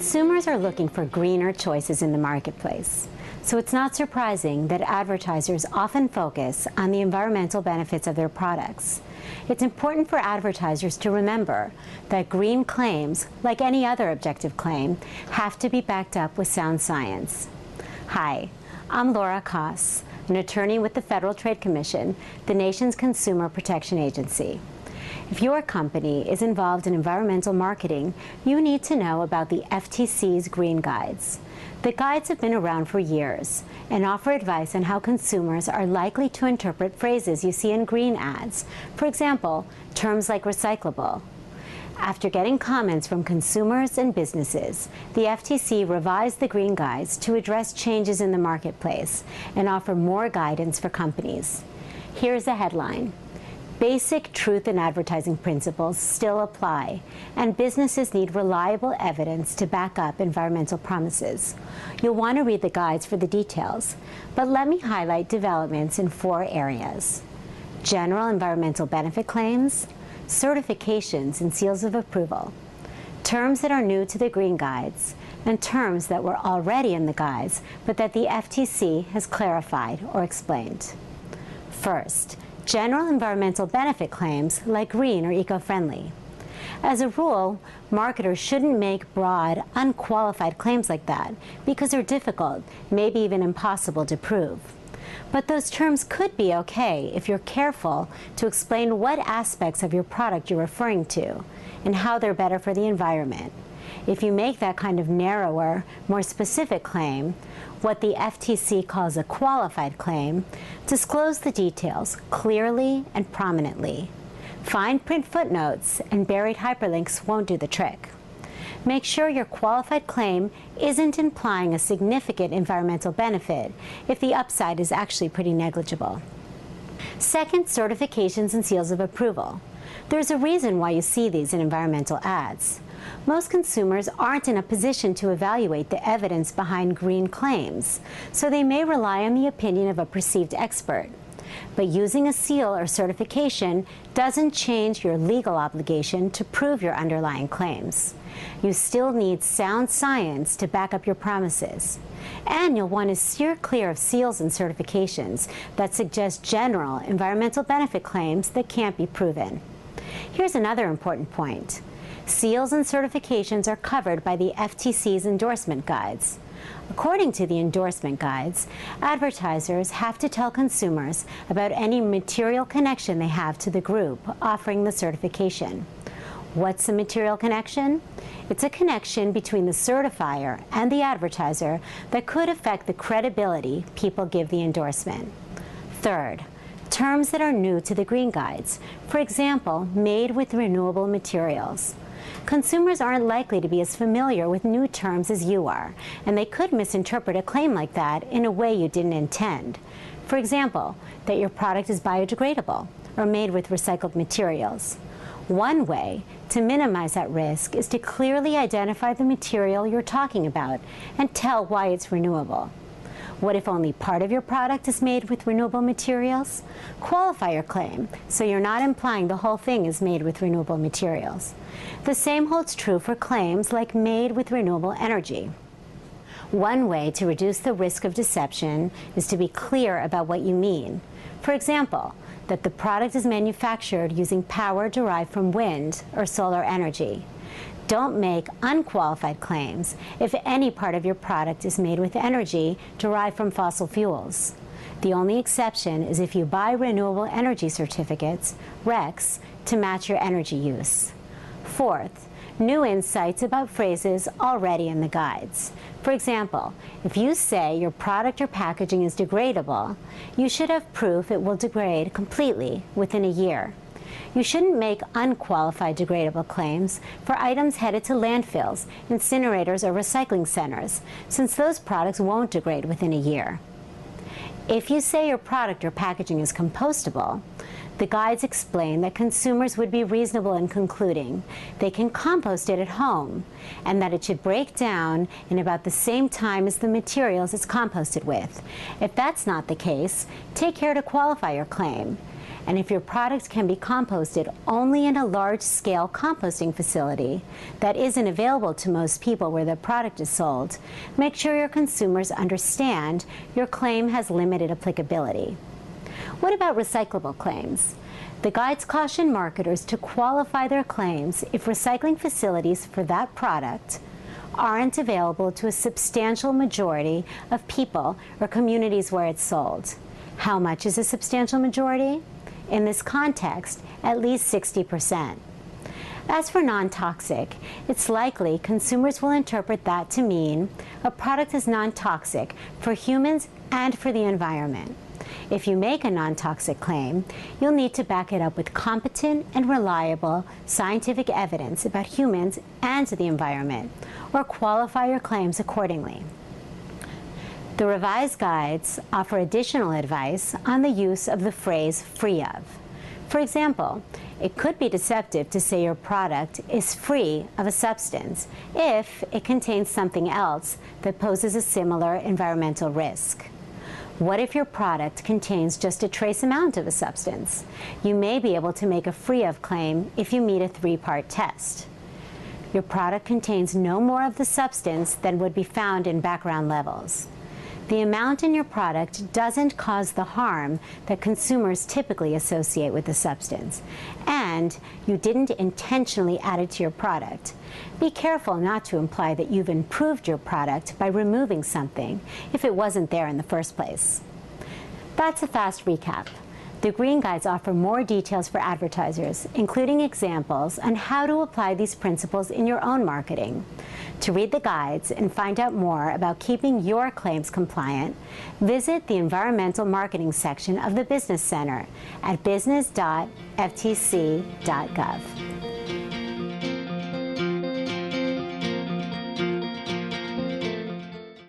Consumers are looking for greener choices in the marketplace, so it's not surprising that advertisers often focus on the environmental benefits of their products. It's important for advertisers to remember that green claims, like any other objective claim, have to be backed up with sound science. Hi, I'm Laura Koss, an attorney with the Federal Trade Commission, the nation's consumer protection agency. If your company is involved in environmental marketing, you need to know about the FTC's Green Guides. The guides have been around for years and offer advice on how consumers are likely to interpret phrases you see in green ads. For example, terms like recyclable. After getting comments from consumers and businesses, the FTC revised the Green Guides to address changes in the marketplace and offer more guidance for companies. Here's a headline. Basic truth in advertising principles still apply, and businesses need reliable evidence to back up environmental promises. You'll want to read the guides for the details, but let me highlight developments in 4 areas: general environmental benefit claims, certifications and seals of approval, terms that are new to the Green Guides, and terms that were already in the guides but that the FTC has clarified or explained. First, general environmental benefit claims like green or eco-friendly. As a rule, marketers shouldn't make broad, unqualified claims like that because they're difficult, maybe even impossible to prove. But those terms could be okay if you're careful to explain what aspects of your product you're referring to and how they're better for the environment. If you make that kind of narrower, more specific claim, what the FTC calls a qualified claim, disclose the details clearly and prominently. Fine print footnotes and buried hyperlinks won't do the trick. Make sure your qualified claim isn't implying a significant environmental benefit if the upside is actually pretty negligible. Second, certifications and seals of approval. There's a reason why you see these in environmental ads. Most consumers aren't in a position to evaluate the evidence behind green claims, so they may rely on the opinion of a perceived expert. But using a seal or certification doesn't change your legal obligation to prove your underlying claims. You still need sound science to back up your promises. And you'll want to steer clear of seals and certifications that suggest general environmental benefit claims that can't be proven. Here's another important point. Seals and certifications are covered by the FTC's endorsement guides. According to the endorsement guides, advertisers have to tell consumers about any material connection they have to the group offering the certification. What's a material connection? It's a connection between the certifier and the advertiser that could affect the credibility people give the endorsement. Third, terms that are new to the Green Guides, for example, made with renewable materials. Consumers aren't likely to be as familiar with new terms as you are, and they could misinterpret a claim like that in a way you didn't intend. For example, that your product is biodegradable or made with recycled materials. One way to minimize that risk is to clearly identify the material you're talking about and tell why it's renewable. What if only part of your product is made with renewable materials? Qualify your claim so you're not implying the whole thing is made with renewable materials. The same holds true for claims like made with renewable energy. One way to reduce the risk of deception is to be clear about what you mean. For example, that the product is manufactured using power derived from wind or solar energy. Don't make unqualified claims if any part of your product is made with energy derived from fossil fuels. The only exception is if you buy renewable energy certificates, RECs, to match your energy use. Fourth, new insights about phrases already in the guides. For example, if you say your product or packaging is degradable, you should have proof it will degrade completely within a year. You shouldn't make unqualified degradable claims for items headed to landfills, incinerators, or recycling centers, since those products won't degrade within a year. If you say your product or packaging is compostable, the guides explain that consumers would be reasonable in concluding they can compost it at home and that it should break down in about the same time as the materials it's composted with. If that's not the case, take care to qualify your claim And if your product can be composted only in a large-scale composting facility that isn't available to most people where the product is sold, make sure your consumers understand your claim has limited applicability. What about recyclable claims? The guides caution marketers to qualify their claims if recycling facilities for that product aren't available to a substantial majority of people or communities where it's sold. How much is a substantial majority? In this context, at least 60%. As for non-toxic, it's likely consumers will interpret that to mean a product is non-toxic for humans and for the environment. If you make a non-toxic claim, you'll need to back it up with competent and reliable scientific evidence about humans and the environment, or qualify your claims accordingly. The revised guides offer additional advice on the use of the phrase "free of." For example, it could be deceptive to say your product is free of a substance if it contains something else that poses a similar environmental risk. What if your product contains just a trace amount of a substance? You may be able to make a free of claim if you meet a 3-part test. Your product contains no more of the substance than would be found in background levels. The amount in your product doesn't cause the harm that consumers typically associate with the substance, and you didn't intentionally add it to your product. Be careful not to imply that you've improved your product by removing something if it wasn't there in the first place. That's a fast recap. The Green Guides offer more details for advertisers, including examples on how to apply these principles in your own marketing. To read the guides and find out more about keeping your claims compliant, visit the Environmental Marketing section of the Business Center at business.ftc.gov.